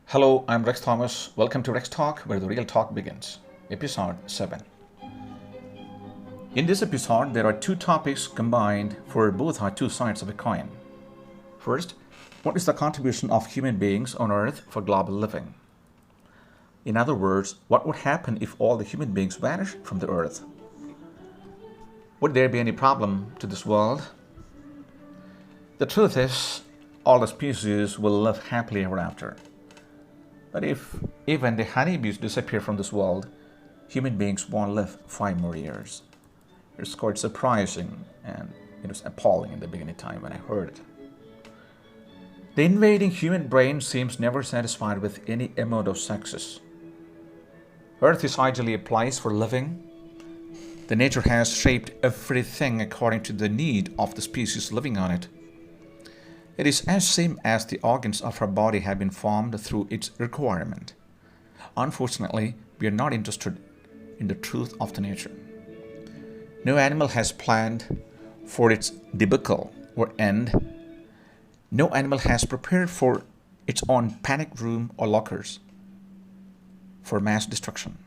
Hello, I'm Rex Thomas. Welcome to Rex Talk, where the real talk begins. Episode 7. In this episode, there are two topics combined for both are two sides of a coin. First, what is the contribution of human beings on Earth for global living? In other words, what would happen if all the human beings vanished from the Earth? Would there be any problem to this world? The truth is, all the species will live happily ever after. But if even the honeybees disappear from this world, human beings won't live 5 more years. It's quite surprising, and it was appalling in the beginning time when I heard it. The invading human brain seems never satisfied with any amount of success. Earth is ideally a place for living. The nature has shaped everything according to the need of the species living on it. It is as same as the organs of our body have been formed through its requirement. Unfortunately, we are not interested in the truth of the nature. No animal has planned for its debacle or end. No animal has prepared for its own panic room or lockers for mass destruction.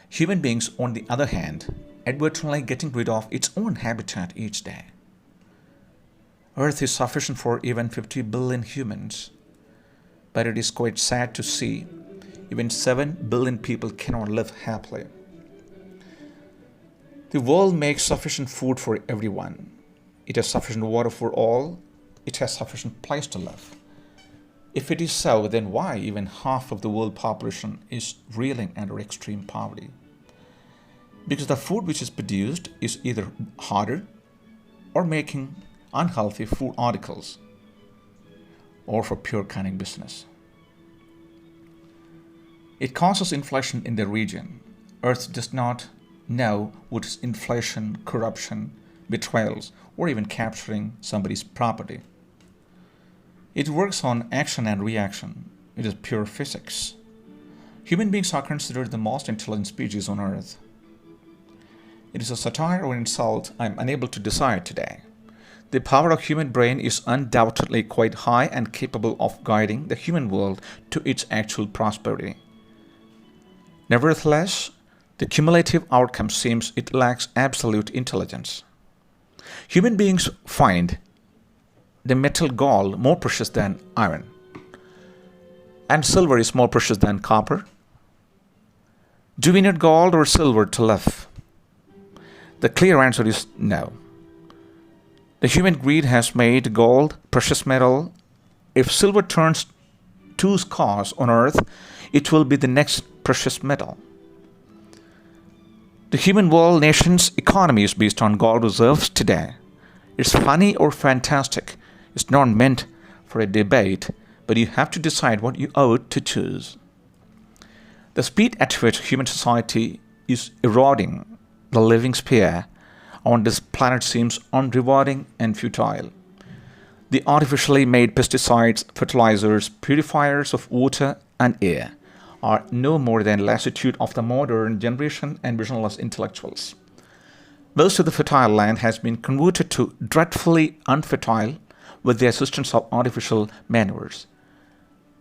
Human beings, on the other hand, advertently getting rid of its own habitat each day. Earth is sufficient for even 50 billion humans, but it is quite sad to see even 7 billion people cannot live happily. The world makes sufficient food for everyone. It has sufficient water for all. It has sufficient place to live. If it is so, then why even half of the world population is reeling under extreme poverty? Because the food which is produced is either harder or making unhealthy food articles, or for pure cunning business. It causes inflation in the region. Earth does not know what is inflation, corruption, betrayals, or even capturing somebody's property. It works on action and reaction. It is pure physics. Human beings are considered the most intelligent species on Earth. It is a satire or insult I am unable to decide today. The power of human brain is undoubtedly quite high and capable of guiding the human world to its actual prosperity. Nevertheless, the cumulative outcome seems it lacks absolute intelligence. Human beings find the metal gold more precious than iron, and silver is more precious than copper. Do we need gold or silver to live? The clear answer is no. The human greed has made gold precious metal. If silver turns too scarce on Earth, it will be the next precious metal. The human world nation's economy is based on gold reserves today. It's funny or fantastic. It's not meant for a debate, but you have to decide what you ought to choose. The speed at which human society is eroding the living sphere on this planet seems unrewarding and futile. The artificially made pesticides, fertilizers, purifiers of water and air are no more than lassitude of the modern generation and visionless intellectuals. Most of the fertile land has been converted to dreadfully unfertile with the assistance of artificial manures.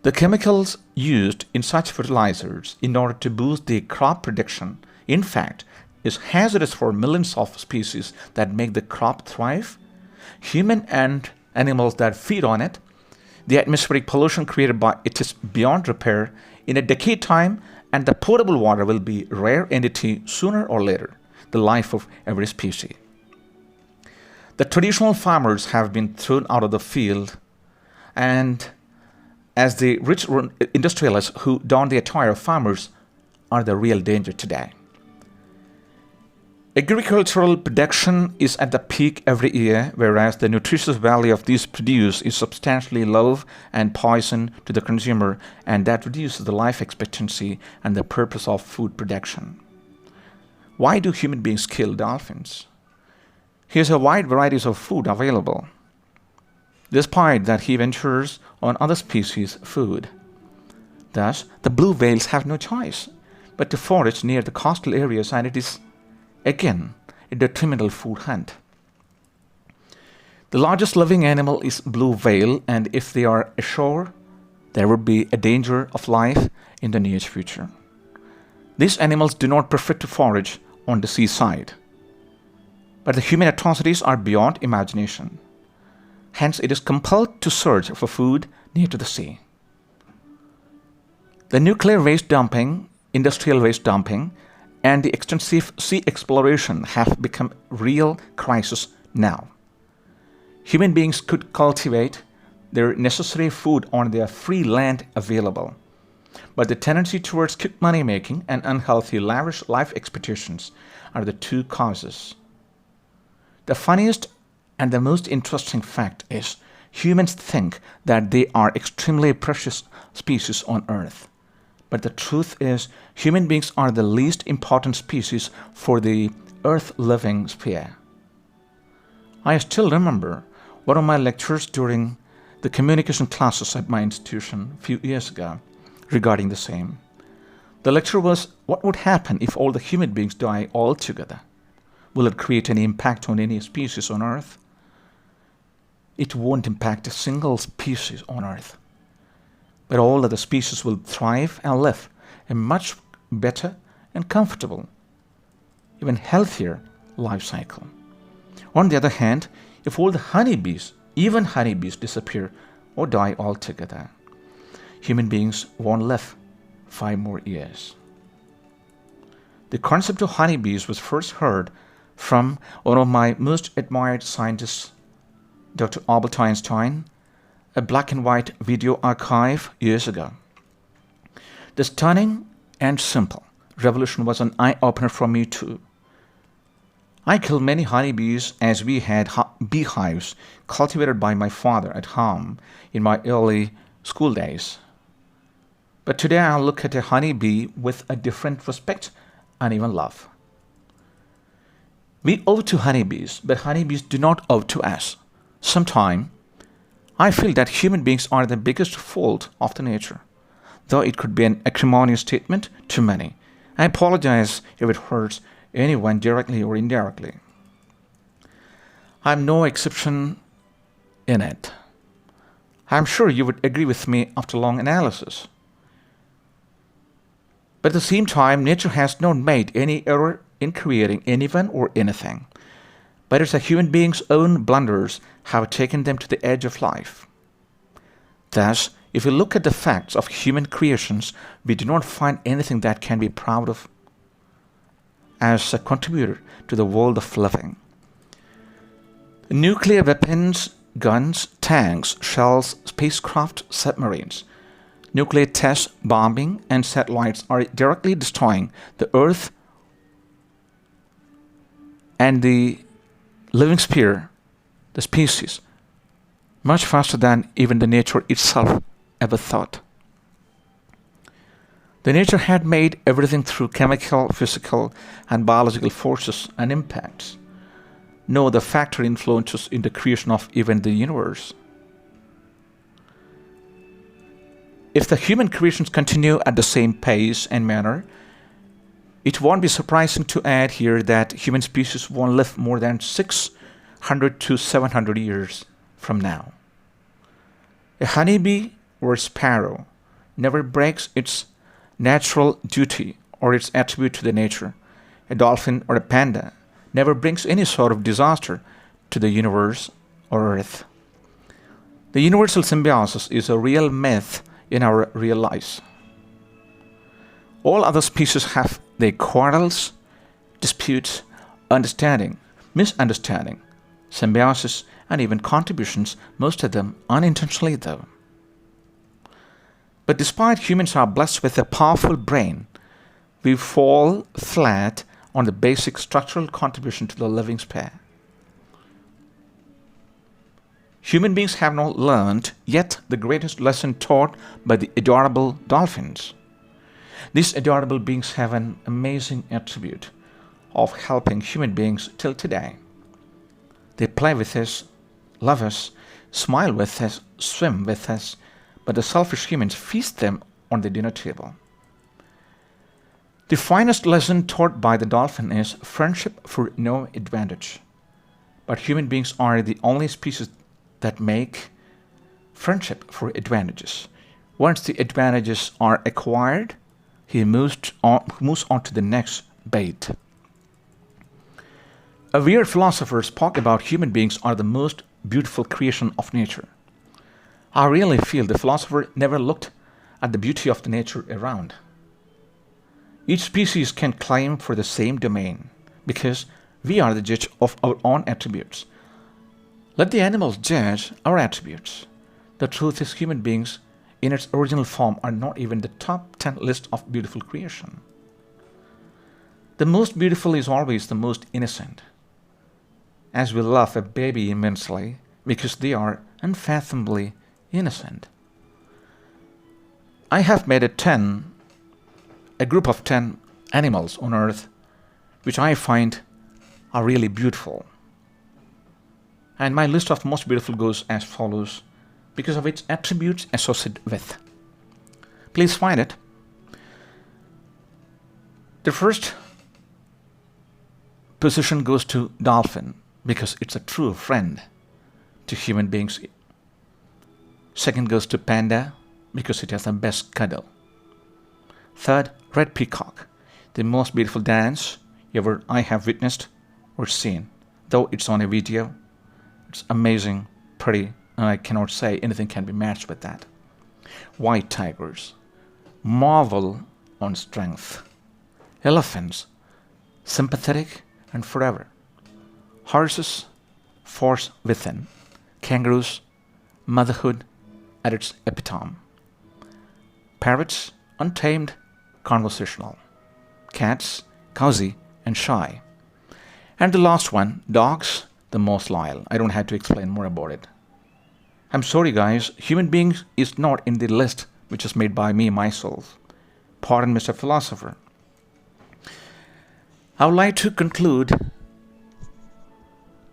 The chemicals used in such fertilizers in order to boost the crop production, in fact, is hazardous for millions of species that make the crop thrive, human and animals that feed on it. The atmospheric pollution created by it is beyond repair. In a decade time, and the potable water will be a rare entity sooner or later, the life of every species. The traditional farmers have been thrown out of the field, and as the rich industrialists who don the attire of farmers are the real danger today. Agricultural production is at the peak every year, whereas the nutritious value of these produce is substantially low and poison to the consumer, and that reduces the life expectancy and the purpose of food production. Why do human beings kill dolphins? Here's a wide variety of food available, despite that he ventures on other species' food. Thus, the blue whales have no choice but to forage near the coastal areas, and it is again a detrimental food hunt. The largest living animal is blue whale, and if they are ashore, there would be a danger of life in the near future. These animals do not prefer to forage on the seaside, but the human atrocities are beyond imagination. Hence, it is compelled to search for food near to the sea. The nuclear waste dumping, industrial waste dumping, and the extensive sea exploration have become real crisis now. Human beings could cultivate their necessary food on their free land available, but the tendency towards quick money making and unhealthy lavish life expectations are the two causes. The funniest and the most interesting fact is humans think that they are extremely precious species on Earth. But the truth is, human beings are the least important species for the Earth-living sphere. I still remember one of my lectures during the communication classes at my institution a few years ago regarding the same. The lecture was, what would happen if all the human beings die altogether? Will it create any impact on any species on Earth? It won't impact a single species on Earth. But all other species will thrive and live a much better and comfortable, even healthier life cycle. On the other hand, if all the honeybees, even honeybees, disappear or die altogether, human beings won't live 5 more years. The concept of honeybees was first heard from one of my most admired scientists, Dr. Albert Einstein, a black and white video archive years ago. The stunning and simple revolution was an eye-opener for me too. I killed many honeybees as we had beehives cultivated by my father at home in my early school days. But today I look at a honeybee with a different respect and even love. We owe to honeybees, but honeybees do not owe to us. Sometimes I feel that human beings are the biggest fault of the nature, though it could be an acrimonious statement to many. I apologize if it hurts anyone directly or indirectly. I'm no exception in it. I'm sure you would agree with me after long analysis. But at the same time, nature has not made any error in creating anyone or anything. But it's a human being's own blunders have taken them to the edge of life. Thus, if we look at the facts of human creations, we do not find anything that can be proud of as a contributor to the world of living. Nuclear weapons, guns, tanks, shells, spacecraft, submarines, nuclear tests, bombing, and satellites are directly destroying the Earth and the living sphere, the species, much faster than even the nature itself ever thought. The nature had made everything through chemical, physical, and biological forces and impacts. No other factor influences in the creation of even the universe. If the human creations continue at the same pace and manner, it won't be surprising to add here that human species won't live more than 600 to 700 years from now. A honeybee or a sparrow never breaks its natural duty or its attribute to the nature. A dolphin or a panda never brings any sort of disaster to the universe or Earth. The universal symbiosis is a real myth in our real lives. All other species have their quarrels, disputes, understanding, misunderstanding, symbiosis, and even contributions, most of them unintentionally though. But despite humans are blessed with a powerful brain, we fall flat on the basic structural contribution to the living sphere. Human beings have not learned yet the greatest lesson taught by the adorable dolphins. These adorable beings have an amazing attribute of helping human beings till today. They play with us, love us, smile with us, swim with us, but the selfish humans feast them on the dinner table. The finest lesson taught by the dolphin is friendship for no advantage. But human beings are the only species that make friendship for advantages. Once the advantages are acquired, he moves on to the next bait. A weird philosopher spoke about human beings are the most beautiful creation of nature. I really feel the philosopher never looked at the beauty of the nature around. Each species can claim for the same domain because we are the judge of our own attributes. Let the animals judge our attributes. The truth is, human beings in its original form are not even the top 10 list of beautiful creation. The most beautiful is always the most innocent. As we love a baby immensely because they are unfathomably innocent. I have made a group of 10 animals on earth which I find are really beautiful. And my list of most beautiful goes as follows because of its attributes associated with. Please find it. The first position goes to dolphin because it's a true friend to human beings. Second goes to panda because it has the best cuddle. Third, red peacock, the most beautiful dance ever I have witnessed or seen. Though it's on a video, it's amazing, pretty, and I cannot say anything can be matched with that. White tigers, marvel on strength. Elephants, sympathetic and forever. Horses, force within. Kangaroos, motherhood at its epitome. Parrots, untamed, conversational. Cats, cozy and shy. And the last one, dogs, the most loyal. I don't have to explain more about it. I'm sorry guys, human beings is not in the list which is made by me myself. Pardon, Mr. Philosopher. I would like to conclude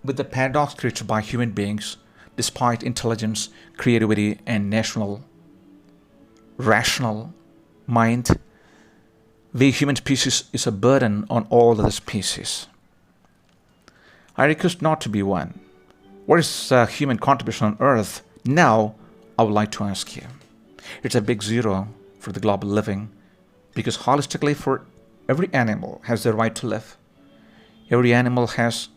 with the paradox created by human beings, despite intelligence, creativity, and national, rational mind. We human species is a burden on all other species. I request not to be one. What is human contribution on Earth? Now, I would like to ask you. It's a big zero for the global living because holistically for every animal has the right to live. Every animal has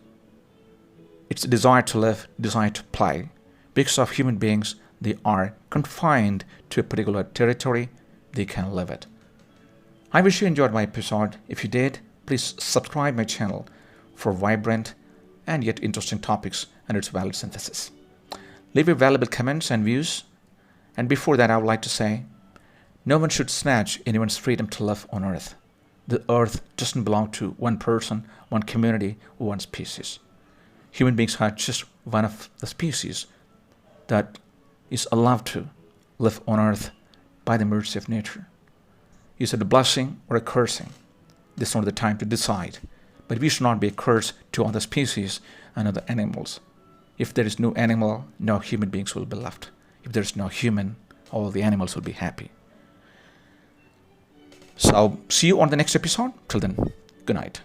its desire to live, desire to play. Because of human beings, they are confined to a particular territory. They can live it. I wish you enjoyed my episode. If you did, please subscribe my channel for vibrant and yet interesting topics and its valid synthesis. Leave your valuable comments and views. And before that, I would like to say, no one should snatch anyone's freedom to live on Earth. The Earth doesn't belong to one person, one community, or one species. Human beings are just one of the species that is allowed to live on Earth by the mercy of nature. Is it a blessing or a cursing? This is not the time to decide. But we should not be a curse to other species and other animals. If there is no animal, no human beings will be left. If there is no human, all the animals will be happy. So, see you on the next episode. Till then, good night.